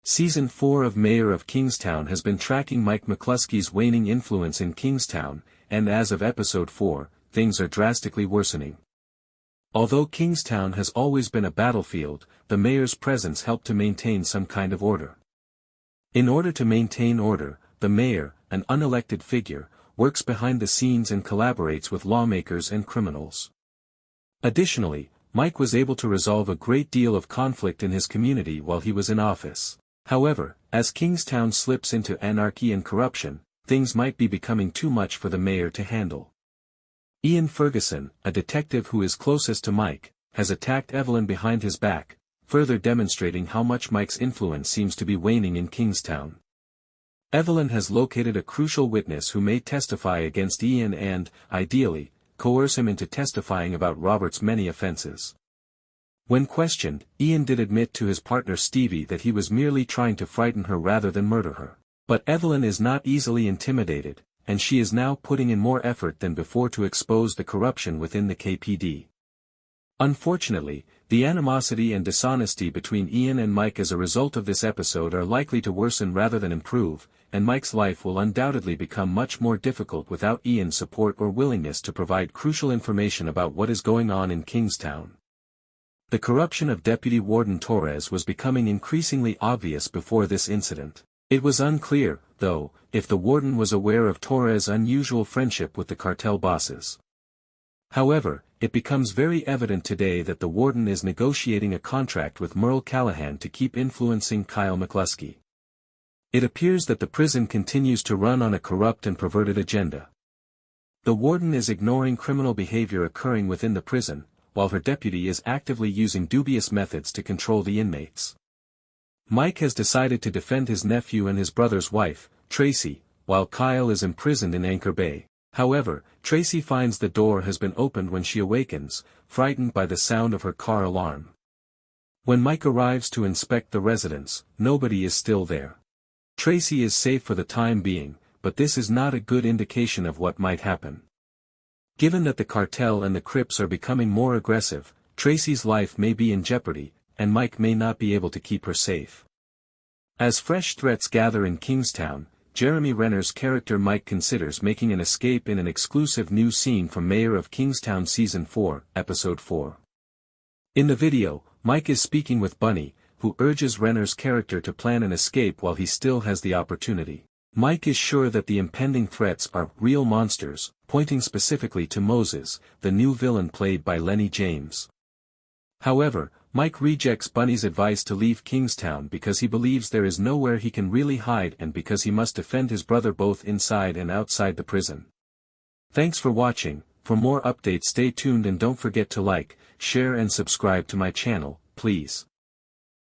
Season 4 of Mayor of Kingstown has been tracking Mike McCluskey's waning influence in Kingstown, and as of episode 4, things are drastically worsening. Although Kingstown has always been a battlefield, the mayor's presence helped to maintain some kind of order. In order to maintain order, the mayor, an unelected figure, works behind the scenes and collaborates with lawmakers and criminals. Additionally, Mike was able to resolve a great deal of conflict in his community while he was in office. However, as Kingstown slips into anarchy and corruption, things might be becoming too much for the mayor to handle. Ian Ferguson, a detective who is closest to Mike, has attacked Evelyn behind his back, further demonstrating how much Mike's influence seems to be waning in Kingstown. Evelyn has located a crucial witness who may testify against Ian and, ideally, coerce him into testifying about Robert's many offenses. When questioned, Ian did admit to his partner Stevie that he was merely trying to frighten her rather than murder her. But Evelyn is not easily intimidated, and she is now putting in more effort than before to expose the corruption within the KPD. Unfortunately, the animosity and dishonesty between Ian and Mike as a result of this episode are likely to worsen rather than improve, and Mike's life will undoubtedly become much more difficult without Ian's support or willingness to provide crucial information about what is going on in Kingstown. The corruption of Deputy Warden Torres was becoming increasingly obvious before this incident. It was unclear, though, if the warden was aware of Torres' unusual friendship with the cartel bosses. However, it becomes very evident today that the warden is negotiating a contract with Merle Callahan to keep influencing Kyle McCluskey. It appears that the prison continues to run on a corrupt and perverted agenda. The warden is ignoring criminal behavior occurring within the prison, while her deputy is actively using dubious methods to control the inmates. Mike has decided to defend his nephew and his brother's wife, Tracy, while Kyle is imprisoned in Anchor Bay. However, Tracy finds the door has been opened when she awakens, frightened by the sound of her car alarm. When Mike arrives to inspect the residence, nobody is still there. Tracy is safe for the time being, but this is not a good indication of what might happen. Given that the cartel and the Crips are becoming more aggressive, Tracy's life may be in jeopardy, and Mike may not be able to keep her safe. As fresh threats gather in Kingstown, Jeremy Renner's character Mike considers making an escape in an exclusive new scene from Mayor of Kingstown Season 4, Episode 4. In the video, Mike is speaking with Bunny, who urges Renner's character to plan an escape while he still has the opportunity. Mike is sure that the impending threats are real monsters, pointing specifically to Moses, the new villain played by Lenny James. However, Mike rejects Bunny's advice to leave Kingstown because he believes there is nowhere he can really hide and because he must defend his brother both inside and outside the prison. Thanks for watching. For more updates stay tuned and don't forget to like, share and subscribe to my channel, please.